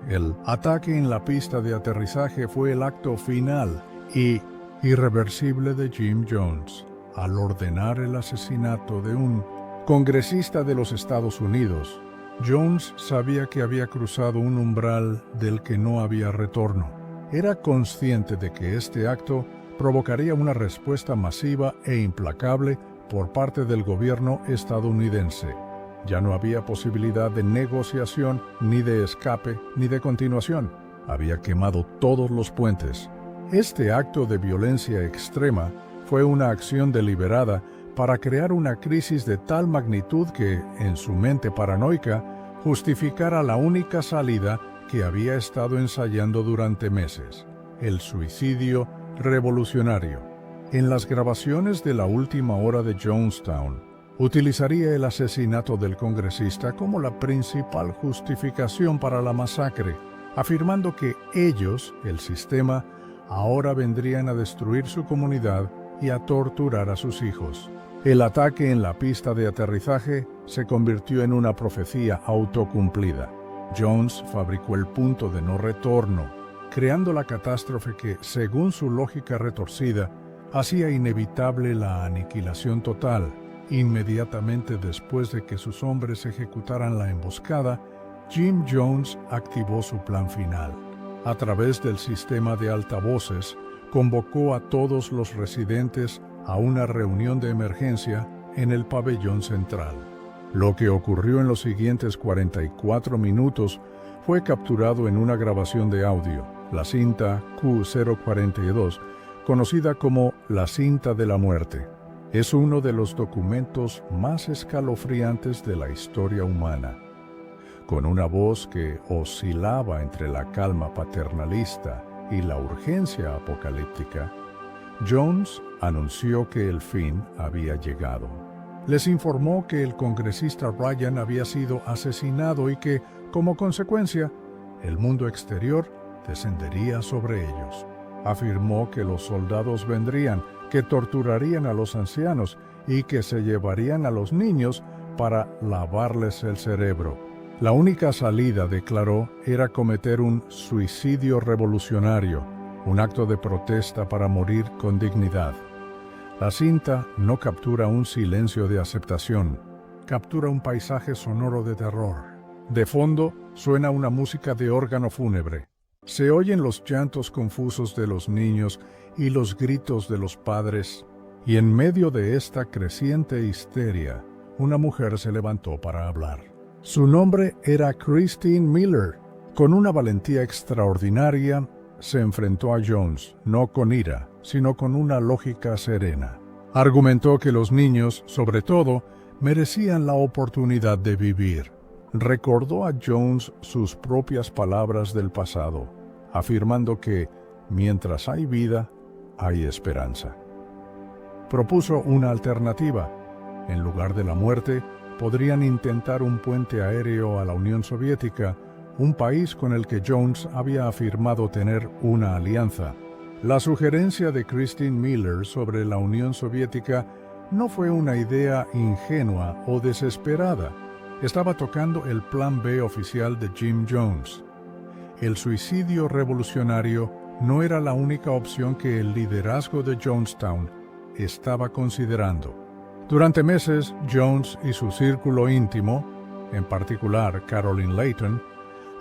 El ataque en la pista de aterrizaje fue el acto final y irreversible de Jim Jones al ordenar el asesinato de un congresista de los Estados Unidos. Jones sabía que había cruzado un umbral del que no había retorno. Era consciente de que este acto provocaría una respuesta masiva e implacable por parte del gobierno estadounidense. Ya no había posibilidad de negociación, ni de escape, ni de continuación. Había quemado todos los puentes. Este acto de violencia extrema fue una acción deliberada para crear una crisis de tal magnitud que, en su mente paranoica, justificara la única salida que había estado ensayando durante meses: el suicidio revolucionario. En las grabaciones de la última hora de Jonestown, utilizaría el asesinato del congresista como la principal justificación para la masacre, afirmando que ellos, el sistema, ahora vendrían a destruir su comunidad y a torturar a sus hijos. El ataque en la pista de aterrizaje se convirtió en una profecía autocumplida. Jones fabricó el punto de no retorno, creando la catástrofe que, según su lógica retorcida, hacía inevitable la aniquilación total. Inmediatamente después de que sus hombres ejecutaran la emboscada, Jim Jones activó su plan final. A través del sistema de altavoces, convocó a todos los residentes a una reunión de emergencia en el pabellón central. Lo que ocurrió en los siguientes 44 minutos fue capturado en una grabación de audio, la cinta Q042, conocida como la cinta de la muerte. Es uno de los documentos más escalofriantes de la historia humana. Con una voz que oscilaba entre la calma paternalista y la urgencia apocalíptica, Jones anunció que el fin había llegado. Les informó que el congresista Ryan había sido asesinado y que, como consecuencia, el mundo exterior descendería sobre ellos. Afirmó que los soldados vendrían, que torturarían a los ancianos y que se llevarían a los niños para lavarles el cerebro. La única salida, declaró, era cometer un suicidio revolucionario, un acto de protesta para morir con dignidad. La cinta no captura un silencio de aceptación, captura un paisaje sonoro de terror. De fondo suena una música de órgano fúnebre. Se oyen los llantos confusos de los niños y los gritos de los padres, y en medio de esta creciente histeria, una mujer se levantó para hablar. Su nombre era Christine Miller. Con una valentía extraordinaria, se enfrentó a Jones, no con ira, sino con una lógica serena. Argumentó que los niños, sobre todo, merecían la oportunidad de vivir. Recordó a Jones sus propias palabras del pasado, afirmando que, mientras hay vida, hay esperanza. Propuso una alternativa. En lugar de la muerte, podrían intentar un puente aéreo a la Unión Soviética, un país con el que Jones había afirmado tener una alianza. La sugerencia de Christine Miller sobre la Unión Soviética no fue una idea ingenua o desesperada. Estaba tocando el plan B oficial de Jim Jones. El suicidio revolucionario no era la única opción que el liderazgo de Jonestown estaba considerando. Durante meses, Jones y su círculo íntimo, en particular Caroline Layton,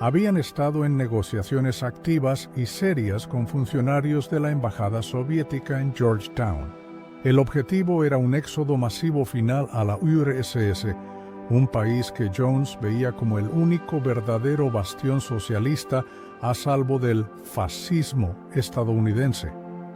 habían estado en negociaciones activas y serias con funcionarios de la embajada soviética en Georgetown. El objetivo era un éxodo masivo final a la URSS, un país que Jones veía como el único verdadero bastión socialista a salvo del fascismo estadounidense.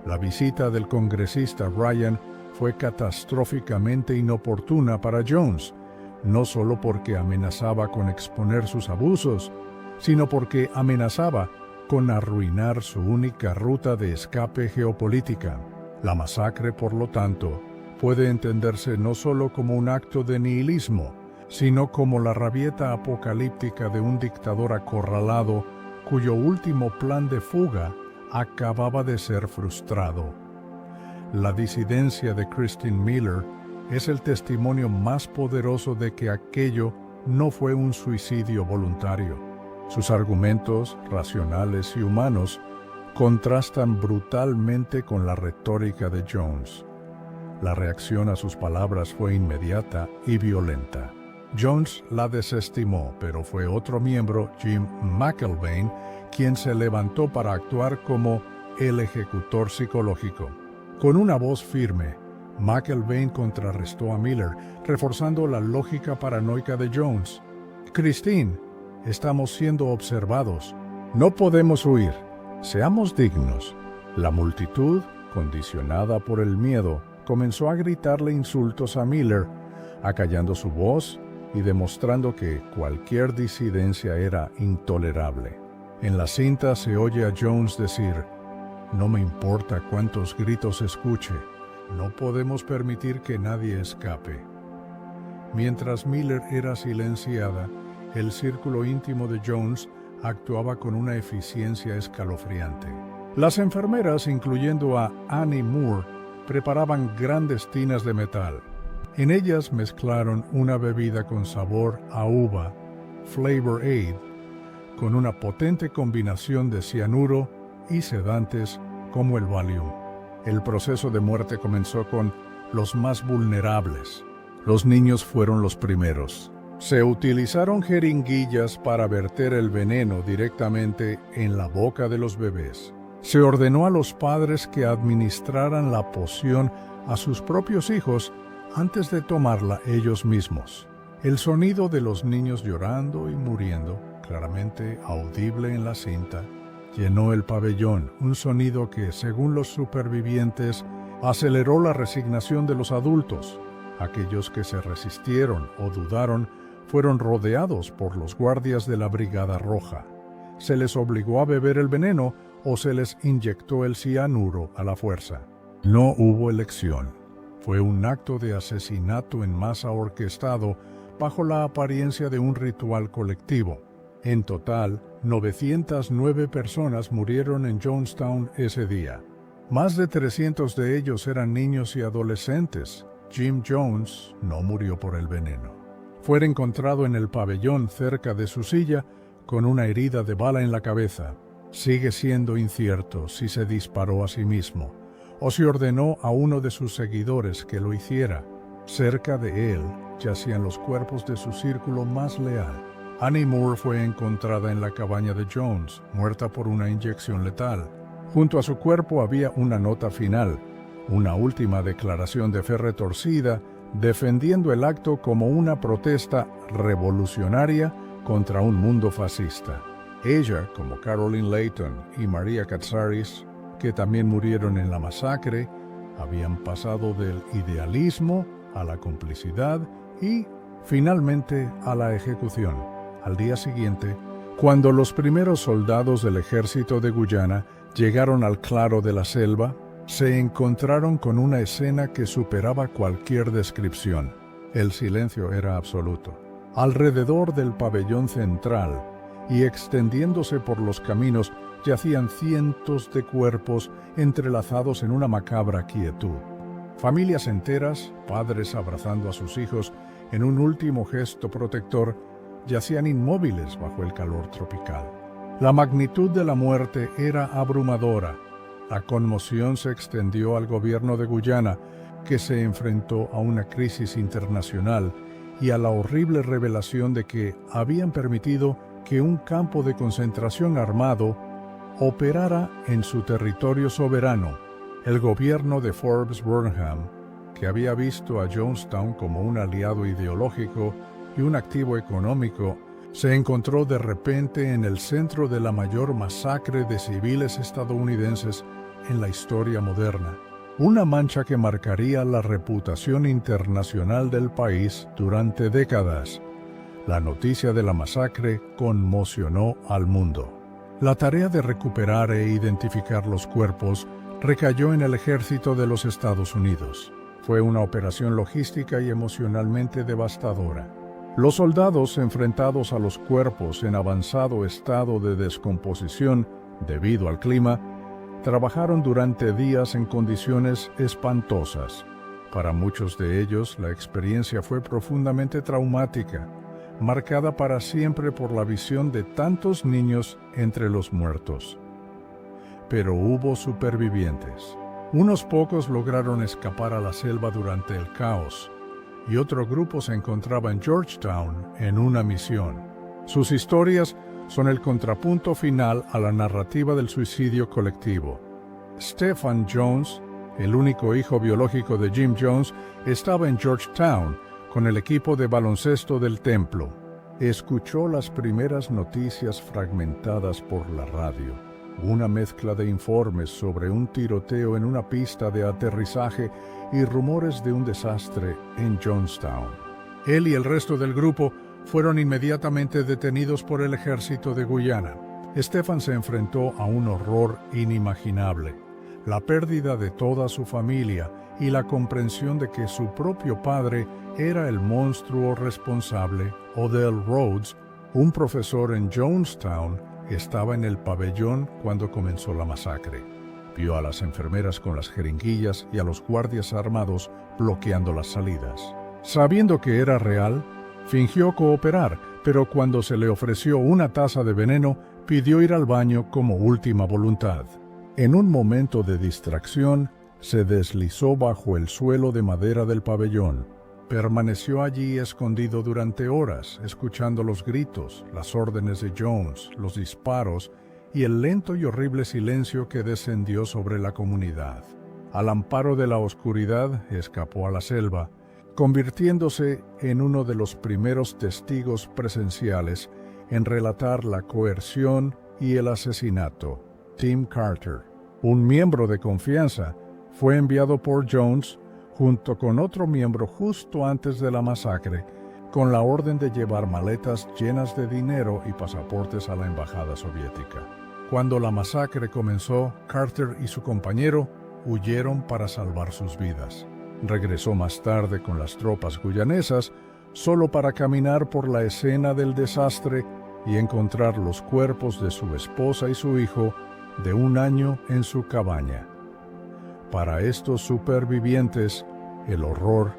La visita del congresista Ryan fue catastróficamente inoportuna para Jones, no solo porque amenazaba con exponer sus abusos, sino porque amenazaba con arruinar su única ruta de escape geopolítica. La masacre, por lo tanto, puede entenderse no solo como un acto de nihilismo, sino como la rabieta apocalíptica de un dictador acorralado cuyo último plan de fuga acababa de ser frustrado. La disidencia de Christine Miller es el testimonio más poderoso de que aquello no fue un suicidio voluntario. Sus argumentos, racionales y humanos, contrastan brutalmente con la retórica de Jones. La reacción a sus palabras fue inmediata y violenta. Jones la desestimó, pero fue otro miembro, Jim McElvain, quien se levantó para actuar como el ejecutor psicológico. Con una voz firme, McElvain contrarrestó a Miller, reforzando la lógica paranoica de Jones. «Christine, estamos siendo observados. No podemos huir. Seamos dignos». La multitud, condicionada por el miedo, comenzó a gritarle insultos a Miller, acallando su voz y demostrando que cualquier disidencia era intolerable. En la cinta se oye a Jones decir: «No me importa cuántos gritos escuche, no podemos permitir que nadie escape». Mientras Miller era silenciada, el círculo íntimo de Jones actuaba con una eficiencia escalofriante. Las enfermeras, incluyendo a Annie Moore, preparaban grandes tinas de metal. En ellas mezclaron una bebida con sabor a uva, Flavor Aid, con una potente combinación de cianuro y sedantes como el Valium. El proceso de muerte comenzó con los más vulnerables. Los niños fueron los primeros. Se utilizaron jeringuillas para verter el veneno directamente en la boca de los bebés. Se ordenó a los padres que administraran la poción a sus propios hijos antes de tomarla ellos mismos. El sonido de los niños llorando y muriendo, claramente audible en la cinta, llenó el pabellón, un sonido que, según los supervivientes, aceleró la resignación de los adultos. Aquellos que se resistieron o dudaron fueron rodeados por los guardias de la Brigada Roja. Se les obligó a beber el veneno o se les inyectó el cianuro a la fuerza. No hubo elección. Fue un acto de asesinato en masa orquestado bajo la apariencia de un ritual colectivo. En total, 909 personas murieron en Jonestown ese día. Más de 300 de ellos eran niños y adolescentes. Jim Jones no murió por el veneno. Fue encontrado en el pabellón cerca de su silla con una herida de bala en la cabeza. Sigue siendo incierto si se disparó a sí mismo o si ordenó a uno de sus seguidores que lo hiciera. Cerca de él yacían los cuerpos de su círculo más leal. Annie Moore fue encontrada en la cabaña de Jones, muerta por una inyección letal. Junto a su cuerpo había una nota final, una última declaración de fe retorcida, defendiendo el acto como una protesta revolucionaria contra un mundo fascista. Ella, como Caroline Layton y Maria Katsaris, que también murieron en la masacre, habían pasado del idealismo a la complicidad y, finalmente, a la ejecución. Al día siguiente, cuando los primeros soldados del ejército de Guyana llegaron al claro de la selva, se encontraron con una escena que superaba cualquier descripción. El silencio era absoluto. Alrededor del pabellón central y extendiéndose por los caminos yacían cientos de cuerpos entrelazados en una macabra quietud. Familias enteras, padres abrazando a sus hijos en un último gesto protector, yacían inmóviles bajo el calor tropical. La magnitud de la muerte era abrumadora. La conmoción se extendió al gobierno de Guyana, que se enfrentó a una crisis internacional y a la horrible revelación de que habían permitido que un campo de concentración armado operara en su territorio soberano. El gobierno de Forbes Burnham, que había visto a Jonestown como un aliado ideológico y un activo económico, se encontró de repente en el centro de la mayor masacre de civiles estadounidenses en la historia moderna, una mancha que marcaría la reputación internacional del país durante décadas. La noticia de la masacre conmocionó al mundo. La tarea de recuperar e identificar los cuerpos recayó en el ejército de los Estados Unidos. Fue una operación logística y emocionalmente devastadora. Los soldados, enfrentados a los cuerpos en avanzado estado de descomposición debido al clima, trabajaron durante días en condiciones espantosas. Para muchos de ellos, la experiencia fue profundamente traumática, marcada para siempre por la visión de tantos niños entre los muertos. Pero hubo supervivientes. Unos pocos lograron escapar a la selva durante el caos, y otro grupo se encontraba en Georgetown en una misión. Sus historias son el contrapunto final a la narrativa del suicidio colectivo. Stephen Jones, el único hijo biológico de Jim Jones, estaba en Georgetown con el equipo de baloncesto del templo. Escuchó las primeras noticias fragmentadas por la radio, una mezcla de informes sobre un tiroteo en una pista de aterrizaje y rumores de un desastre en Jonestown. Él y el resto del grupo fueron inmediatamente detenidos por el ejército de Guyana. Stephen se enfrentó a un horror inimaginable, la pérdida de toda su familia y la comprensión de que su propio padre era el monstruo responsable. Odell Rhodes, un profesor en Jonestown, estaba en el pabellón cuando comenzó la masacre. Vio a las enfermeras con las jeringuillas y a los guardias armados bloqueando las salidas. Sabiendo que era real, fingió cooperar, pero cuando se le ofreció una taza de veneno, pidió ir al baño como última voluntad. En un momento de distracción, se deslizó bajo el suelo de madera del pabellón. Permaneció allí escondido durante horas, escuchando los gritos, las órdenes de Jones, los disparos y el lento y horrible silencio que descendió sobre la comunidad. Al amparo de la oscuridad, escapó a la selva, convirtiéndose en uno de los primeros testigos presenciales en relatar la coerción y el asesinato. Tim Carter, un miembro de confianza, fue enviado por Jones junto con otro miembro justo antes de la masacre, con la orden de llevar maletas llenas de dinero y pasaportes a la embajada soviética. Cuando la masacre comenzó, Carter y su compañero huyeron para salvar sus vidas. Regresó más tarde con las tropas guyanesas, solo para caminar por la escena del desastre y encontrar los cuerpos de su esposa y su hijo de 1 año en su cabaña. Para estos supervivientes, el horror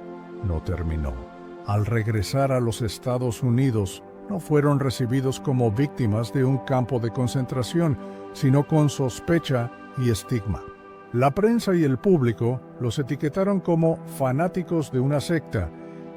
no terminó. Al regresar a los Estados Unidos, no fueron recibidos como víctimas de un campo de concentración, sino con sospecha y estigma. La prensa y el público los etiquetaron como fanáticos de una secta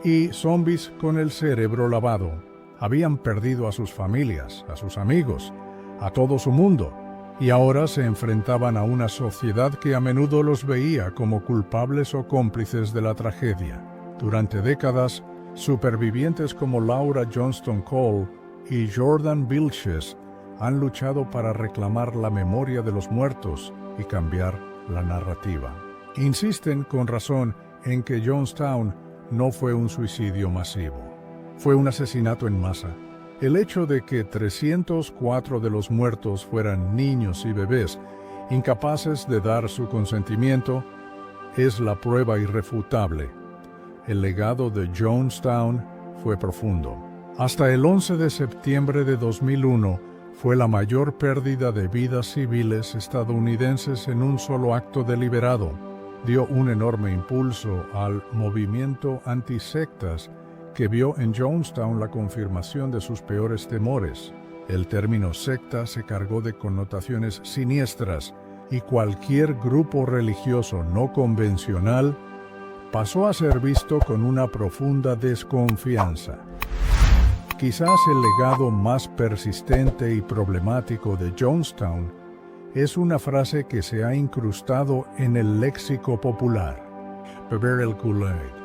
y zombies con el cerebro lavado. Habían perdido a sus familias, a sus amigos, a todo su mundo, y ahora se enfrentaban a una sociedad que a menudo los veía como culpables o cómplices de la tragedia. Durante décadas, supervivientes como Laura Johnston Cole y Jordan Vilches han luchado para reclamar la memoria de los muertos y cambiar la narrativa. Insisten con razón en que Jonestown no fue un suicidio masivo. Fue un asesinato en masa. El hecho de que 304 de los muertos fueran niños y bebés, incapaces de dar su consentimiento, es la prueba irrefutable. El legado de Jonestown fue profundo. Hasta el 11 de septiembre de 2001 fue la mayor pérdida de vidas civiles estadounidenses en un solo acto deliberado. Dio un enorme impulso al movimiento antisectas que vio en Jonestown la confirmación de sus peores temores. El término secta se cargó de connotaciones siniestras y cualquier grupo religioso no convencional pasó a ser visto con una profunda desconfianza. Quizás el legado más persistente y problemático de Jonestown es una frase que se ha incrustado en el léxico popular: beber el Kool-Aid.